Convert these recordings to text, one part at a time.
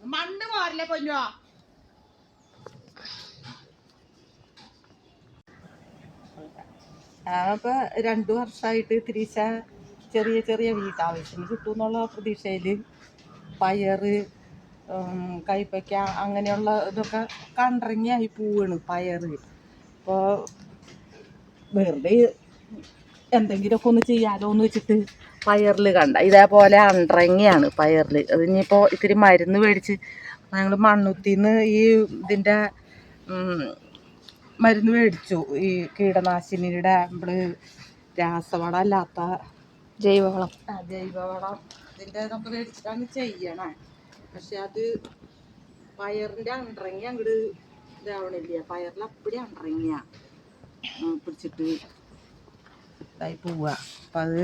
മണ്ണ് പോരല്ലേ പൊന്നോ. അപ്പൊ 2 വർഷമായിട്ട് തിരിച്ച ചെറിയ ചെറിയ വീട്ടാവശ്യം കിട്ടും എന്നുള്ള പ്രതീക്ഷയില് പയറ്, കൈപ്പയ്ക്ക അങ്ങനെയുള്ള ഇതൊക്കെ കണ്ടറിങ്ങിയായി പോവാണ് പയറ്. ഇപ്പോൾ വെറുതെ എന്തെങ്കിലുമൊക്കെ ഒന്ന് ചെയ്യാലോ എന്ന് വെച്ചിട്ട് പയറിൽ കണ്ട ഇതേപോലെ അണ്ടറങ്ങിയാണ് പയറിൽ. അത് ഇനിയിപ്പോൾ ഇത്തിരി മരുന്ന് മേടിച്ച് ഞങ്ങൾ മണ്ണുത്തിന്ന് ഈ ഇതിൻ്റെ മരുന്ന് മേടിച്ചു. ഈ കീടനാശിനിയുടെ നമ്മൾ രാസവളം അല്ലാത്ത ജൈവവളം ഇതിൻ്റെ നമുക്ക് മേടിച്ചിട്ടാണ് ചെയ്യണേ. പക്ഷെ അത് പയറിൻ്റെ അണ്ടറങ്ങി അങ്ങോട്ട് ഇതാവണില്ല. പയറിൽ അപ്പടി അണ്ടറങ്ങിയ പിടിച്ചിട്ട് ഇതായി പോവുക. അപ്പം അത്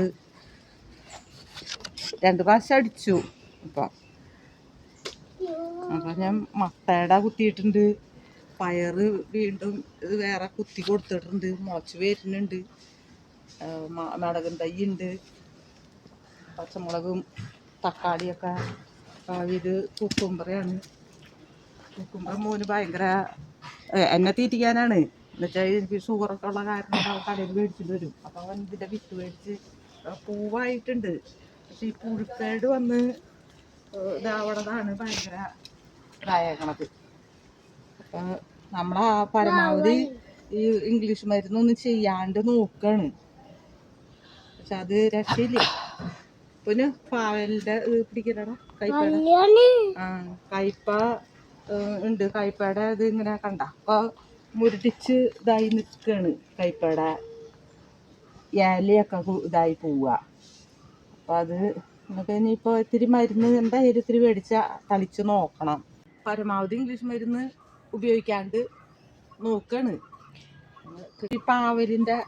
2 പ്രാവശ്യം അടിച്ചു. അപ്പം ഞാൻ മത്തയുടെ കുത്തിയിട്ടുണ്ട്, പയറ് വീണ്ടും ഇത് വേറെ കുത്തി കൊടുത്തിട്ടുണ്ട്, മുളച്ച് വരുന്നുണ്ട്. നാടകം തൈയുണ്ട്, പച്ചമുളകും തക്കാളിയൊക്കെ. ഇത് കുക്കുംബറയാണ്. കുക്കുംബർ മോന് ഭയങ്കര എന്നെ തീറ്റിക്കാനാണ്. എന്നുവെച്ചാൽ എനിക്ക് ഷുഗറൊക്കെ ഉള്ള കാരണം കടയിൽ മേടിച്ചിട്ട് വരും. അപ്പോൾ അവൻ ഇതിൻ്റെ വിത്ത് മേടിച്ച് പൂവായിട്ടുണ്ട്. പക്ഷെ ഈ പുഴുക്കേട് വന്ന് ഇതാവണതാണ് ഭയങ്കര ഇതായേക്കണത്. അപ്പം നമ്മളാ പരമാവധി ഈ ഇംഗ്ലീഷ് മരുന്നൊന്നും ചെയ്യാണ്ട് നോക്കാണ്. പക്ഷെ അത് രക്ഷയില്ല. പിന്നെ പാവലിൻ്റെ പിടിക്കലടാ കയ്പയുടെ കയ്പ ഉണ്ട്. കയ്പയുടെ ഇത് ഇങ്ങനെ കണ്ട അപ്പോൾ മുരടിച്ച് ഇതായി നിൽക്കുകയാണ്. കയ്പയുടെ ഇലയൊക്കെ ഇതായി പോവുക. അപ്പം അത് നമുക്ക് ഇനിയിപ്പോൾ ഇത്തിരി മരുന്ന് എന്തായാലും ഇത്തിരി മേടിച്ചാൽ തളിച്ച് നോക്കണം. പരമാവധി ഇംഗ്ലീഷ് മരുന്ന് ഉപയോഗിക്കാണ്ട് നോക്കാണ്. ഈ പാവലിൻ്റെ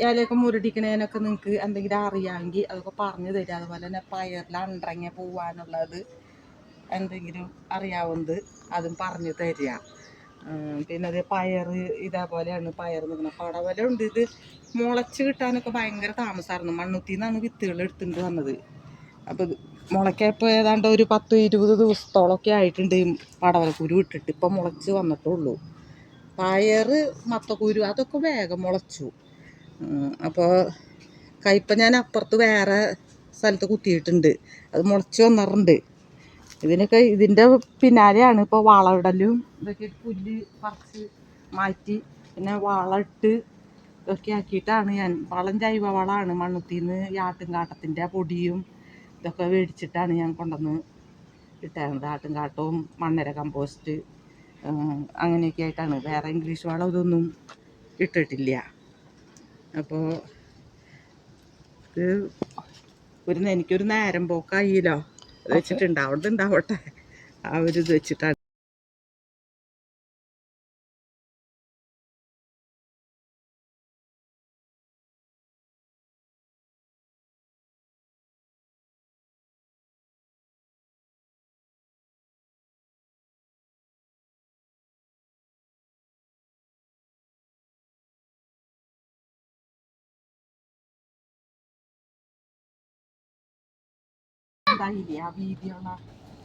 ഇലയൊക്കെ മുരടിക്കണേനൊക്കെ നിങ്ങൾക്ക് എന്തെങ്കിലും അറിയാമെങ്കിൽ അതൊക്കെ പറഞ്ഞു തരിക. അതുപോലെ തന്നെ പയറിൽ അണ്ടറങ്ങി പോവാനുള്ളത് എന്തെങ്കിലും അറിയാവുന്നത് അതും പറഞ്ഞു തരിക. പിന്നെ അത് പയറ് ഇതേപോലെയാണ് പയർ നിൽക്കുന്നത്. പടവല ഉണ്ട്. ഇത് മുളച്ച് കിട്ടാനൊക്കെ ഭയങ്കര താമസമായിരുന്നു. മണ്ണുത്തിന്നാണ് വിത്തുകൾ എടുത്തുകൊണ്ട് വന്നത്. അപ്പോൾ ഇത് മുളയ്ക്കപ്പോൾ ഏതാണ്ട് ഒരു 10-20 ദിവസത്തോളമൊക്കെ ആയിട്ടുണ്ട് പടവലക്കുരു ഇട്ടിട്ട്. ഇപ്പം മുളച്ച് വന്നിട്ടുള്ളൂ. പയറ്, മത്തക്കുരു അതൊക്കെ വേഗം മുളച്ചു. അപ്പോൾ കയ്പ ഞാൻ അപ്പുറത്ത് വേറെ സ്ഥലത്ത് കുത്തിയിട്ടുണ്ട്. അത് മുളച്ച് വന്നിട്ടുണ്ട്. ഇതിൻ്റെ പിന്നാലെയാണ് ഇപ്പോൾ വളമിടലും ഇതൊക്കെ. പുല്ല് പറിച്ച് മാറ്റി പിന്നെ വളമിട്ട് ഇതൊക്കെ ആക്കിയിട്ടാണ് ഞാൻ. വളം ജൈവ വളമാണ്. മണ്ണുത്തിന്ന് ഈ ആട്ടുംകാട്ടത്തിൻ്റെ പൊടിയും ഇതൊക്കെ മേടിച്ചിട്ടാണ് ഞാൻ കൊണ്ടുവന്ന് ഇട്ടേക്കുന്നത്. ആട്ടുംകാട്ടവും മണ്ണര കമ്പോസ്റ്റ് അങ്ങനെയൊക്കെ ആയിട്ടാണ്. വേറെ ഇംഗ്ലീഷ് വളം ഇതൊന്നും ഇട്ടിട്ടില്ല. അപ്പോൾ ഇത് എനിക്കൊരു നേരം പോക്കായില്ലോ വെച്ചിട്ടുണ്ട്. അവിടെ ഉണ്ടാവട്ടെ ആ ഒരു ഇത് വെച്ചിട്ടാണ്.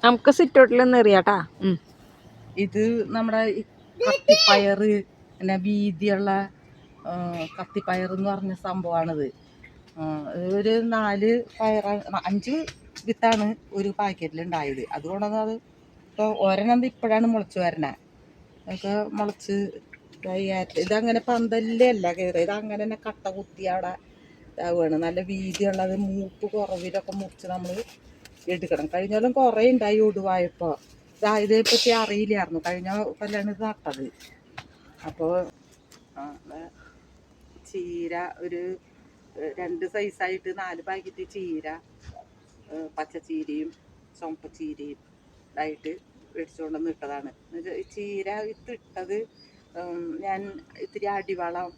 നമുക്ക് സിറ്റൗട്ടിലൊന്നും എറിയാട്ടാ. ഇത് നമ്മുടെ കത്തിപ്പയറ് പിന്നെ വീതിയുള്ള കത്തിപ്പയർ എന്ന് പറഞ്ഞ സംഭവമാണിത്. ഒരു 4 പയറാണ്, 5 വിത്താണ് ഒരു പാക്കറ്റിൽ ഉണ്ടായത്. അതുകൊണ്ടാണ് ഇപ്പോൾ ഒരെണ്ണം ഇപ്പോഴാണ് മുളച്ച് വരണേ. അതൊക്കെ മുളച്ച് ഇതങ്ങനെ പന്തലല്ല കയറി. ഇതങ്ങനെ തന്നെ കട്ട കുത്തി അവിടെ ഇതാവുകയാണ്. നല്ല വീതിയുള്ളത് മൂപ്പ് കുറവിലൊക്കെ മുറിച്ച് നമ്മൾ എടുക്കണം. കഴിഞ്ഞ കൊല്ലം കുറേ ഉണ്ടായി ഒടുവായപ്പോൾ. ഇതേപ്പറ്റി അറിയില്ലായിരുന്നു. കഴിഞ്ഞ കൊല്ലാണ് ഇത് നട്ടത്. അപ്പോൾ ചീര ഒരു 2 സൈസായിട്ട് 4 പാക്കറ്റ് ചീര, പച്ചച്ചീരയും ചുമപ്പച്ചീരയും ഇതായിട്ട് മേടിച്ചുകൊണ്ടുവന്ന് ഇട്ടതാണ്. ചീര വിത്തിട്ടത് ഞാൻ ഇത്തിരി അടിവളം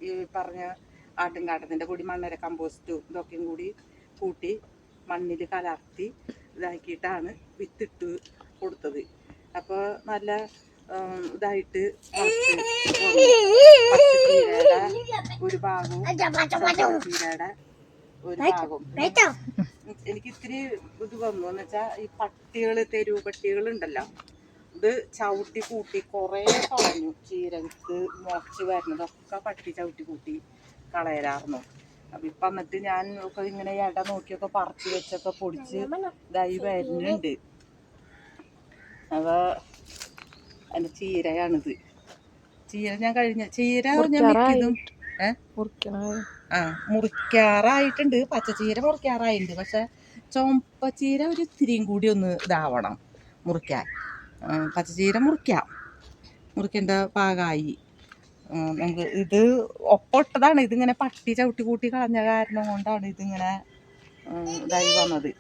ഈ പറഞ്ഞ ആട്ടുംകാട്ടത്തിൻ്റെ പൊടി, മണ്ണര കമ്പോസ്റ്റും ഇതൊക്കെയും കൂടി കൂട്ടി മണ്ണിൽ കലർത്തി ഇതാക്കിയിട്ടാണ് വിത്തിട്ട് കൊടുത്തത്. അപ്പോൾ നല്ല ഇതായിട്ട് പച്ചച്ചീരയുടെ ഒരു ഭാഗവും ചീരയുടെ ഒരു ഭാഗവും എനിക്ക് ഇത്തിരി ഇത് വന്നു എന്ന് വെച്ചാൽ ഈ തെരുവ് പട്ടികളുണ്ടല്ലോ, ഇത് ചവിട്ടി കൂട്ടി കുറേ കളഞ്ഞു. ചീരക്ക് മുളച്ച് വരുന്നതൊക്കെ പട്ടി ചവിട്ടി കൂട്ടി കളയലായിരുന്നു. അപ്പം ഇപ്പം എന്നിട്ട് ഞാൻ ഒക്കെ ഇങ്ങനെ ഇട നോക്കിയൊക്കെ പറിച്ച് വെച്ചൊക്കെ പൊടിച്ച് ഇതായി വരുന്നുണ്ട്. അപ്പോൾ അതിൻ്റെ ചീരയാണിത്. ചീര ഞാൻ ചീര ഞാൻ മിക്കതും മുറിക്കാറായിട്ടുണ്ട്. പച്ചച്ചീര മുറിക്കാറായിട്ടുണ്ട്. പക്ഷെ ചുമപ്പച്ചീര ഒരു ഇത്തിരിയും കൂടി ഒന്ന് ഇതാവണം മുറിക്കാൻ. പച്ചച്ചീര മുറിക്കേണ്ട പാകമായി. നമുക്ക് ഇത് ഒപ്പിട്ടതാണ്. ഇതിങ്ങനെ പട്ടി ചവിട്ടി കൂട്ടി കളഞ്ഞ കാരണം കൊണ്ടാണ് ഇതിങ്ങനെ ഇതായി വന്നത്.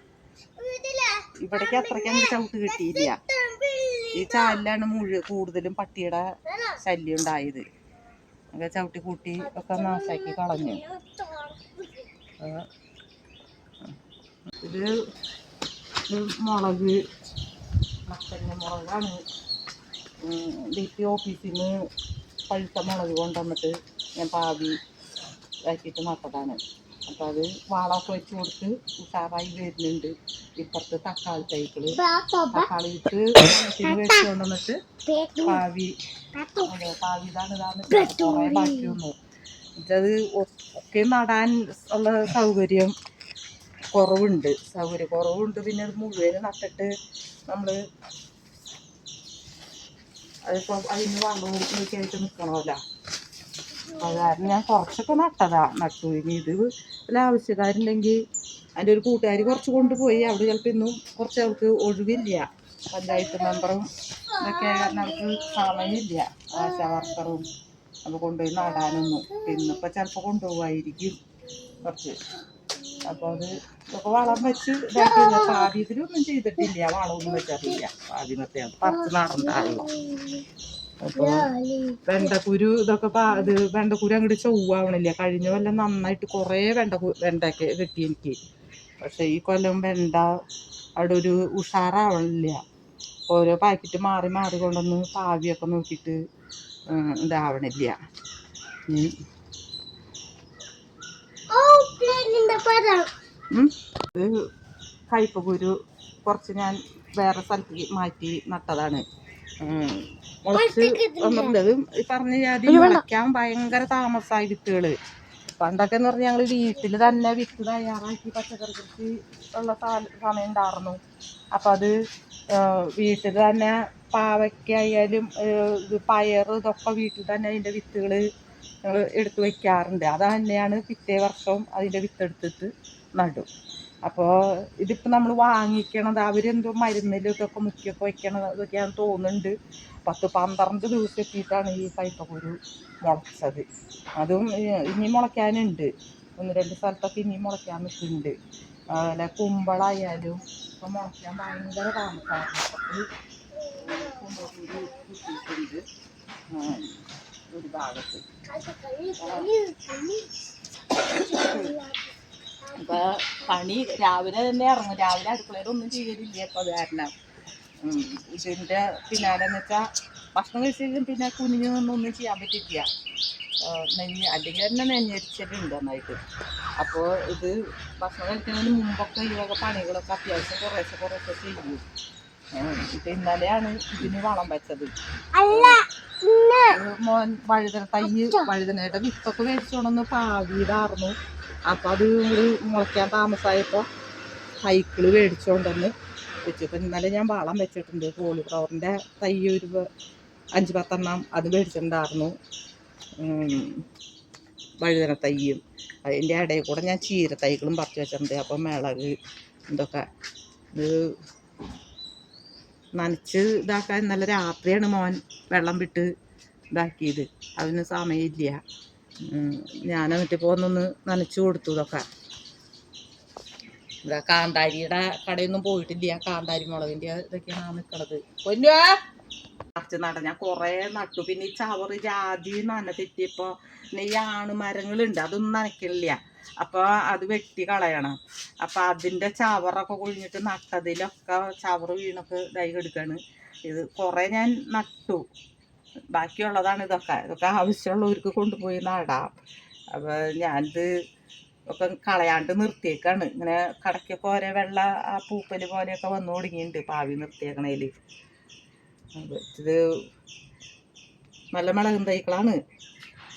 ഇവിടേക്ക് അത്രയ്ക്ക് അങ്ങ് ചവിട്ട് കിട്ടിയില്ല. ഈ ചാലിലാണ് കൂടുതലും പട്ടിയുടെ ശല്യം ഉണ്ടായത്. ഒക്കെ ചവിട്ടി കൂട്ടി ഒക്കെ നാശാക്കി കളഞ്ഞു. ഇത് മുളക് മത്തങ്ങ മുളകാണ്. DP ഓഫീസിൽ നിന്ന് പഴുത്ത മുളക് കൊണ്ടുവന്നിട്ട് ഞാൻ പാവി ഇതാക്കിയിട്ട് നട്ടതാണ്. അപ്പോൾ അത് വളമൊക്കെ വെച്ച് കൊടുത്ത് ഉഷാറായി വരുന്നുണ്ട്. ഇപ്പുറത്ത് തക്കാളി തൈകള് തക്കാളി ഇട്ട് വെച്ച് കൊണ്ടുവന്നിട്ട് പാവി ഇതാണ് കുറേ ബാക്കി വന്നു. ഇതത് ഒക്കെ നടാൻ ഉള്ള സൗകര്യം കുറവുണ്ട്. പിന്നെ അത് മുഴുവൻ നട്ടിട്ട് നമ്മൾ അതിപ്പോൾ അതിന് വെള്ളവും ഇതൊക്കെ ആയിട്ട് നിൽക്കണമല്ലോ. അത് കാരണം ഞാൻ കുറച്ചൊക്കെ നട്ടു. ഇനി ഇത് വല്ല ആവശ്യക്കാരുണ്ടെങ്കിൽ എൻ്റെ ഒരു കൂട്ടുകാർ കുറച്ച് കൊണ്ടുപോയി. അവിടെ ചിലപ്പോൾ ഇന്നും കുറച്ച് അവർക്ക് ഒഴിവില്ല. പഞ്ചായത്ത് മെമ്പറും ഇതൊക്കെ ആയ കാരണം അവർക്ക് സമയമില്ല. ആശാ വർക്കറും അത് കൊണ്ടുപോയി നടാനൊന്നും. ഇന്നിപ്പോൾ ചിലപ്പോൾ കൊണ്ടുപോകായിരിക്കും കുറച്ച്. അപ്പോൾ അത് ഇതൊക്കെ വളം വെച്ച് ഇതാക്കിയില്ല. പാവ്യത്തിലൊന്നും ചെയ്തിട്ടില്ല. വളമൊന്നും വെച്ചിട്ടില്ല. പാവ്യമത്തെ പറിച്ച് നടണ്ടാണല്ലോ. അപ്പോൾ വെണ്ടക്കുരു ഇതൊക്കെ ഇത് വെണ്ടക്കുരു അങ്ങോട്ട് ചൊവ്വാവണില്ല. കഴിഞ്ഞ കൊല്ലം നന്നായിട്ട് കുറേ വെണ്ടയൊക്കെ കിട്ടി എനിക്ക്. പക്ഷേ ഈ കൊല്ലം വെണ്ട അവിടെ ഒരു ഉഷാറാവണില്ല. ഓരോ പാക്കറ്റ് മാറി മാറി കൊണ്ടുവന്ന് പാവ്യമൊക്കെ നോക്കിയിട്ട് ഇതാവണില്ല. ഇത് കയ്പക്കുരു കുറച്ച് ഞാൻ വേറെ സ്ഥലത്തേക്ക് മാറ്റി നട്ടതാണ്. മുളച്ച് വന്നിട്ടുള്ളത് പറഞ്ഞ ജാതി മുളയ്ക്കാൻ ഭയങ്കര താമസമായി വിത്തുകള്. പണ്ടൊക്കെ എന്ന് പറഞ്ഞാൽ ഞങ്ങൾ വീട്ടിൽ തന്നെ വിത്ത് തയ്യാറാക്കി പച്ചക്കറി കൃഷി ഉള്ള സമയം ഉണ്ടായിരുന്നു. അപ്പം അത് വീട്ടിൽ തന്നെ പാവയ്ക്കായാലും ഇത് പയർ ഇതൊക്കെ വീട്ടിൽ തന്നെ അതിൻ്റെ വിത്തുകൾ ഞങ്ങൾ എടുത്ത് വയ്ക്കാറുണ്ട്. അത് തന്നെയാണ് പിറ്റേ വർഷം അതിൻ്റെ വിത്തെടുത്തിട്ട് നടും. അപ്പോൾ ഇതിപ്പോൾ നമ്മൾ വാങ്ങിക്കണത് അവരെന്തോ മരുന്നിലും ഇതൊക്കെ മുക്കിയൊക്കെ വയ്ക്കണത് ഇതൊക്കെയാണ് തോന്നുന്നുണ്ട്. 10-12 ദിവസം എത്തിയിട്ടാണ് ഈ കയ്പക്കുരു മുളച്ചത്. അതും ഇനി മുളയ്ക്കാനുണ്ട്. 1-2 സ്ഥലത്തൊക്കെ ഇനി മുളയ്ക്കാൻ നിൽക്കുന്നുണ്ട്. അതുപോലെ കുമ്പളായാലും ഇപ്പം മുളയ്ക്കാൻ ഭയങ്കര താമസമാണ്. കുമ്പളക്കുരു കുത്തിയിട്ടുണ്ട് ഒരു ഭാഗത്ത്. അപ്പോൾ പണി രാവിലെ തന്നെ ഇറങ്ങും. രാവിലെ അടുക്കളയിലൊന്നും ചെയ്യലില്ല. അപ്പോൾ അത് കാരണം ഇതിൻ്റെ പിന്നാലെ എന്ന് വെച്ചാൽ ഭക്ഷണം കഴിച്ചാലും പിന്നെ കുനിഞ്ഞു നിന്നൊന്നും ചെയ്യാൻ പറ്റില്ല. അല്ലെങ്കിൽ തന്നെ നെഞ്ഞരിച്ചിട്ടുണ്ട് നന്നായിട്ട്. അപ്പോൾ ഇത് ഭക്ഷണം കഴിക്കുന്നതിന് മുമ്പൊക്കെ ഈ വക പണികളൊക്കെ അത്യാവശ്യം കുറേശ്ശെ ചെയ്യും. ഇപ്പം ഇന്നലെയാണ് ഇതിന് വളം വെച്ചത്. മോൻ വഴുതനയുടെ വിത്തൊക്കെ മേടിച്ചോണ്ടൊന്ന് പാവിയതായിരുന്നു. അപ്പം അത് മുളയ്ക്കാൻ താമസമായപ്പോൾ സൈക്കിള് മേടിച്ചോണ്ടെന്ന് വെച്ചു. ഇപ്പം ഇന്നലെ ഞാൻ വളം വെച്ചിട്ടുണ്ട്. കോളിഫ്ലവറിൻ്റെ തൈ ഒരു 5-10 എണ്ണം അത് മേടിച്ചിട്ടുണ്ടായിരുന്നു. വഴുതന തൈയും അതിൻ്റെ ഇടയിൽ കൂടെ ഞാൻ ചീര തൈകളും പറിച്ച് വെച്ചിട്ടുണ്ട്. അപ്പം മിളക് ഇതൊക്കെ ഇത് നനച്ച് ഇതാക്കാൻ ഇന്നലെ രാത്രിയാണ് മോൻ വെള്ളം വിട്ട് ഇതാക്കിയത്. അതിന് സമയമില്ല. ഞാൻ എന്നിട്ടിപ്പോൾ ഒന്നൊന്ന് നനച്ചു കൊടുത്തു. ഇതൊക്കെ കാന്താരിയുടെ കടയൊന്നും പോയിട്ടില്ല. കാന്താരി മുളകിൻ്റെ ഇതൊക്കെയാണ് നിൽക്കണത്. കുറച്ച് ഞാൻ കുറേ നട്ടു. പിന്നെ ഈ ചവറ് ജാതി നന തെറ്റിയപ്പോൾ പിന്നെ ഈ ആണുമരങ്ങളുണ്ട്, അതൊന്നും നനയ്ക്കില്ല. അപ്പോൾ അത് വെട്ടി കളയണം. അപ്പോൾ അതിൻ്റെ ചവറൊക്കെ കൊഴിഞ്ഞിട്ട് നട്ടതിലൊക്കെ ചവറ് വീണൊക്കെ ഇതായി എടുക്കുകയാണ്. ഇത് കുറേ ഞാൻ നട്ടു. ബാക്കിയുള്ളതാണ് ഇതൊക്കെ ആവശ്യമുള്ളവർക്ക് കൊണ്ടുപോയി നടാം. അപ്പോൾ ഞാനിത് ഒക്കെ കളയാണ്ട് നിർത്തിയേക്കാണ്. ഇങ്ങനെ കടക്കൊക്കെ ഓരോ വെള്ള ആ പൂപ്പല് പോലെയൊക്കെ വന്നു തുടങ്ങിയിട്ടുണ്ട് പാവി നിർത്തിയേക്കണേൽ. ഇത് നല്ല മുളകും തൈകളാണ്.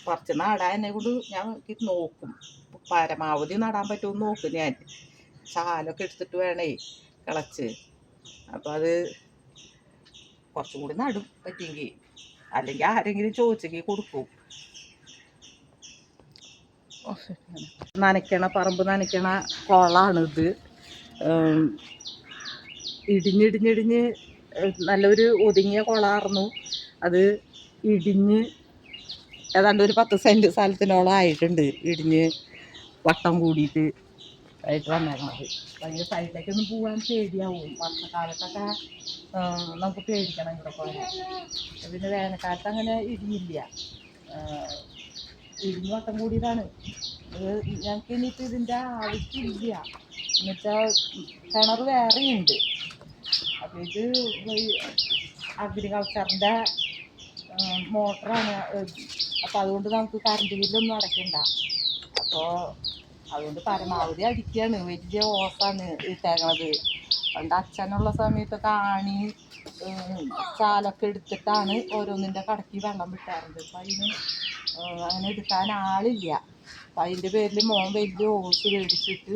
കുറച്ച് നടാൻ എന്നെ കൊണ്ട് ഞാൻ നോക്കും, പരമാവധി നടാൻ പറ്റുമെന്ന് നോക്കും ഞാൻ. ചാലൊക്കെ എടുത്തിട്ട് വേണേ കിളച്ച്. അപ്പം അത് കുറച്ചും കൂടി നടും പറ്റിയെങ്കിൽ, അല്ലെങ്കിൽ ആരെങ്കിലും ചോദിച്ചെങ്കിൽ കൊടുക്കും. നനയ്ക്കണ പറമ്പ് നനയ്ക്കണ കുളമാണിത്. ഇടിഞ്ഞിടിഞ്ഞിടിഞ്ഞ് നല്ലൊരു ഒതുങ്ങിയ കുളമായിരുന്നു. അത് ഇടിഞ്ഞ് ഏതാണ്ട് ഒരു 10 സെൻറ്റ് സ്ഥലത്തിനോളം ആയിട്ടുണ്ട്. ഇടിഞ്ഞ് വട്ടം കൂടിയിട്ട് ആയിട്ട് വന്നേക്കണത്. അതിൻ്റെ സൈഡിലേക്കൊന്നും പോകാൻ പേടിയാവും. വർഷക്കാലത്തൊക്കെ നമുക്ക് പേടിക്കണം ഇവിടെ പോയാൽ. പിന്നെ വേനൽക്കാലത്ത് അങ്ങനെ ഇടിയില്ല. ഇടിഞ്ഞ് വട്ടം കൂടിയതാണ്. ഞങ്ങൾക്ക് ഇനിയിപ്പോൾ ഇതിൻ്റെ ആവശ്യമില്ല. എന്നുവെച്ചാൽ കിണർ വേറെയുണ്ട്. അപ്പോൾ ഇത് അഗ്രികൾച്ചറിൻ്റെ മോട്ടറാണ്. അപ്പോൾ അതുകൊണ്ട് നമുക്ക് കറണ്ട് ബില്ലൊന്നും അടയ്ക്കണ്ട. അപ്പോൾ അതുകൊണ്ട് പരമാവധി അടിക്കുകയാണ്. വലിയ ഓസാണ് ഇട്ടേക്കണത്. പണ്ട് അച്ഛനുള്ള സമയത്തൊക്കെ ആണി ചാലൊക്കെ എടുത്തിട്ടാണ് ഓരോന്നിൻ്റെ കടക്കി വെള്ളം വിട്ടാറുണ്ട്. അപ്പം അതിന് അങ്ങനെ എടുക്കാൻ ആളില്ല. അപ്പം അതിൻ്റെ പേരിൽ മോൻ വലിയ ഓസ് മേടിച്ചിട്ട്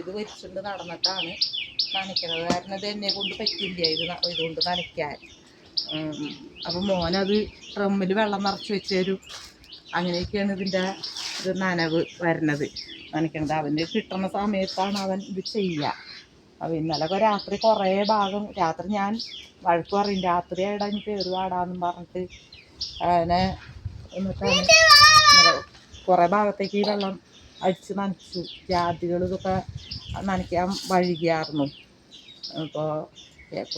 ഇത് വെച്ചുകൊണ്ട് നടന്നിട്ടാണ് നനയ്ക്കണത്. കാരണം ഇത് എന്നെ കൊണ്ട് പറ്റില്ല ഇതുകൊണ്ട് നനയ്ക്കാൻ. അപ്പം മോനത് ഡ്രമ്മിൽ വെള്ളം നിറച്ച് വെച്ച് തരും. അങ്ങനെയൊക്കെയാണ് ഇതിൻ്റെ ഇത് നനവ് വരണത്, നനയ്ക്കണത്. അവന് കിട്ടുന്ന സമയത്താണ് അവൻ ഇത് ചെയ്യുക. അപ്പം ഇന്നലെ രാത്രി കുറേ ഭാഗം രാത്രി ഞാൻ വഴക്ക് പറയും, രാത്രി ആയിടാ ഇനി കയറി വാടാന്നും പറഞ്ഞിട്ട്. അവനെ എന്നിട്ടാണ് കുറേ ഭാഗത്തേക്ക് ഈ വെള്ളം അടിച്ച് നനച്ചു. ജാതികൾ ഇതൊക്കെ നനയ്ക്കാൻ വഴുകിയായിരുന്നു. അപ്പോൾ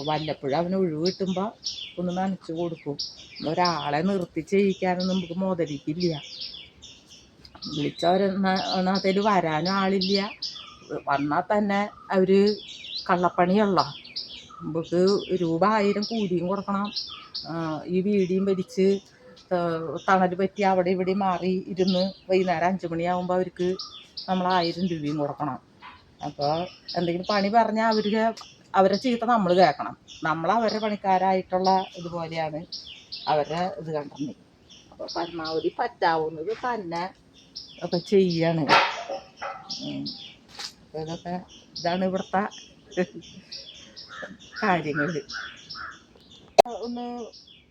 വല്ലപ്പോഴും അവന് ഒഴിവ് കിട്ടുമ്പോൾ ഒന്ന് നനച്ച് കൊടുക്കും. ഒരാളെ നിർത്തി ചെയ്യിക്കാനൊന്നും നമുക്ക് മുതലിക്കില്ല. വിളിച്ചവരെന്നാത്തേൽ വരാനും ആളില്ല. വന്നാൽ തന്നെ അവർ കള്ളപ്പണിയുള്ള നമുക്ക് രൂപ 1000 കൂലിയും കൊടുക്കണം. ഈ വീടിയും വലിച്ച് തണൽ പറ്റി അവിടെ ഇവിടെ മാറി ഇരുന്ന് വൈകുന്നേരം 5 മണിയാകുമ്പോൾ അവർക്ക് നമ്മൾ 1000 രൂപയും കൊടുക്കണം. അപ്പോൾ എന്തെങ്കിലും പണി പറഞ്ഞാൽ അവരെ ചീത്ത നമ്മൾ കേൾക്കണം. നമ്മളവരുടെ പണിക്കാരായിട്ടുള്ള ഇതുപോലെയാണ് അവരുടെ ഇത് കണ്ടിട്ടുണ്ട്. അപ്പോൾ പരമാവധി പറ്റാവുന്നത് തന്നെ ഒക്കെ ചെയ്യാണ്. അപ്പോൾ ഇതാണ് ഇവിടുത്തെ കാര്യങ്ങൾ. ഒന്ന്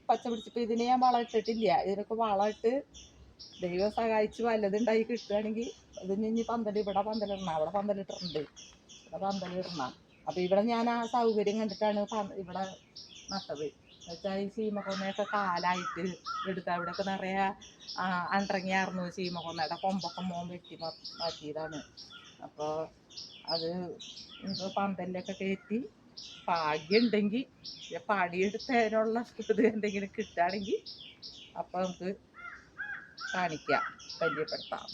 പച്ച പിടിച്ചപ്പോൾ ഇതിന് ഞാൻ വളം ഇട്ടിട്ടില്ല. ഇതിനൊക്കെ വളമിട്ട് ദൈവം സഹായിച്ച് വല്ലതുണ്ടായി കിട്ടുകയാണെങ്കിൽ ഇതിന് ഇനി ഇവിടെ പന്തലിടണം, അവിടെ പന്തലിട്ടിട്ടുണ്ട്, ഇവിടെ പന്തലിടണം. അപ്പോൾ ഇവിടെ ഞാൻ ആ സൗകര്യം കണ്ടിട്ടാണ് ഇവിടെ നട്ടത്. എന്നുവെച്ചാൽ ഈ ചീമക്കൊന്നയൊക്കെ കാലായിട്ട് എടുക്കുക. ഇവിടെയൊക്കെ നിറയെ അണ്ടിറങ്ങിയായിരുന്നു ചീമക്കൊന്നയുടെ കൊമ്പൊക്കെ മോൻ വെട്ടി മാറ്റിയതാണ്. അപ്പോൾ അത് ഇപ്പോൾ പന്തലിലൊക്കെ കയറ്റി ഭാഗ്യമുണ്ടെങ്കിൽ പണിയെടുത്തതിനുള്ള ഇത് എന്തെങ്കിലും കിട്ടുകയാണെങ്കിൽ അപ്പോൾ നമുക്ക് കാണിക്കാം, പരിചയപ്പെടുത്താം.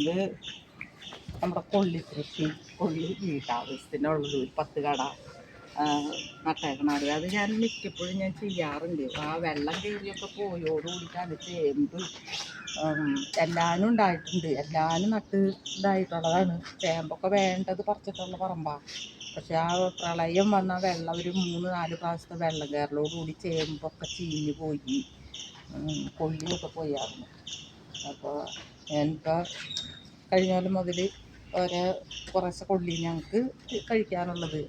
ഇത് നമ്മുടെ കൊള്ളി കൃഷി, കൊള്ളി വീട്ടാവശ്യത്തിനുള്ളത് ഒരു 10 കട നട്ടേക്കണത്. അത് ഞാൻ മിക്കപ്പോഴും ഞാൻ ചെയ്യാറുണ്ട്. ആ വെള്ളം കയറിയൊക്കെ പോയോടുകൂടിയിട്ടാണ് ചേമ്പ് എല്ലാനും ഉണ്ടായിട്ടുണ്ട്. എല്ലാനും നട്ട് ഇതായിട്ടുള്ളതാണ്. ചേമ്പൊക്കെ വേണ്ടത് പറിച്ചിട്ടുള്ള പറമ്പാണ്. പക്ഷെ ആ പ്രളയം വന്ന വെള്ളം ഒരു 3-4 പ്രാവശ്യത്തെ വെള്ളം കയറലോടുകൂടി ചേമ്പൊക്കെ ചീഞ്ഞ് പോയി, കൊള്ളിയൊക്കെ പോയായിരുന്നു. അപ്പോൾ ഞാനിപ്പോൾ കഴിഞ്ഞ കൊല്ലം മുതൽ കുറച്ച് കൊള്ളി ഞങ്ങൾക്ക് കഴിക്കാനുള്ളത്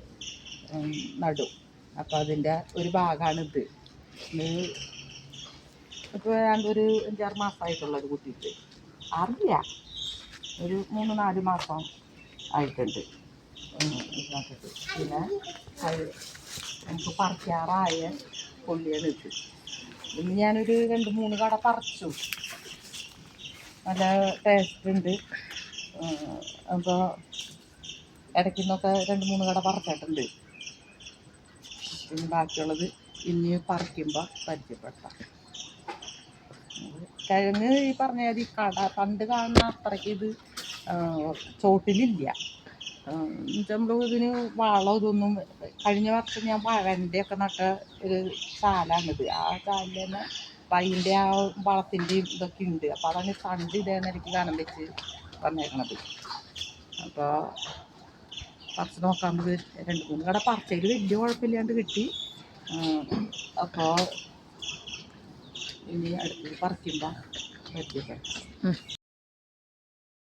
നടും. അപ്പോൾ അതിൻ്റെ ഒരു ഭാഗമാണിത്. ഇപ്പോൾ ഒരു 5-6 മാസമായിട്ടുള്ളത് കുട്ടിയിട്ട് അറിയില്ല, ഒരു 3-4 മാസം ആയിട്ടുണ്ട് ഇതിനകത്ത്. പിന്നെ നമുക്ക് പറിക്കാറായ കൊള്ളിയാണ് ഇത്. ഇന്ന് ഞാനൊരു 2-3 കട പറിച്ചു. നല്ല ടേസ്റ്റ് ഉണ്ട്. അപ്പോൾ ഇടയ്ക്കുന്നൊക്കെ 2-3 കട പറിച്ചിട്ടുണ്ട്. പിന്നെ ബാക്കിയുള്ളത് ഇനി പറിക്കുമ്പോൾ പരിചയപ്പെടുത്താം. കിഴങ്ങ് ഈ പറഞ്ഞ ഈ പണ്ട് കാണുന്ന അത്രയ്ക്ക് ഇത് ചോട്ടിലില്ല. നമ്മൾ ഇതിന് വളം ഇതൊന്നും. കഴിഞ്ഞ വർഷം ഞാൻ പഴൻ്റെയൊക്കെ നട്ട ഒരു ചാലാണിത്. ആ ചാലിൽ തന്നെ അതിൻ്റെ ആ വളത്തിൻ്റെയും ഇതൊക്കെ ഉണ്ട്. അപ്പോൾ അതാണ് തണ്ട് ഇതേന്നിടയ്ക്ക് കനം വെച്ച് വന്നേക്കണത്. അപ്പോൾ പറിച്ച് നോക്കാമെന്നത് 2-3 കട പറിച്ചതിൽ വലിയ കുഴപ്പമില്ലാണ്ട് കിട്ടി. അപ്പോൾ ഇനി അടുത്തത് പറിക്കുമ്പോൾ പറ്റിയപ്പോൾ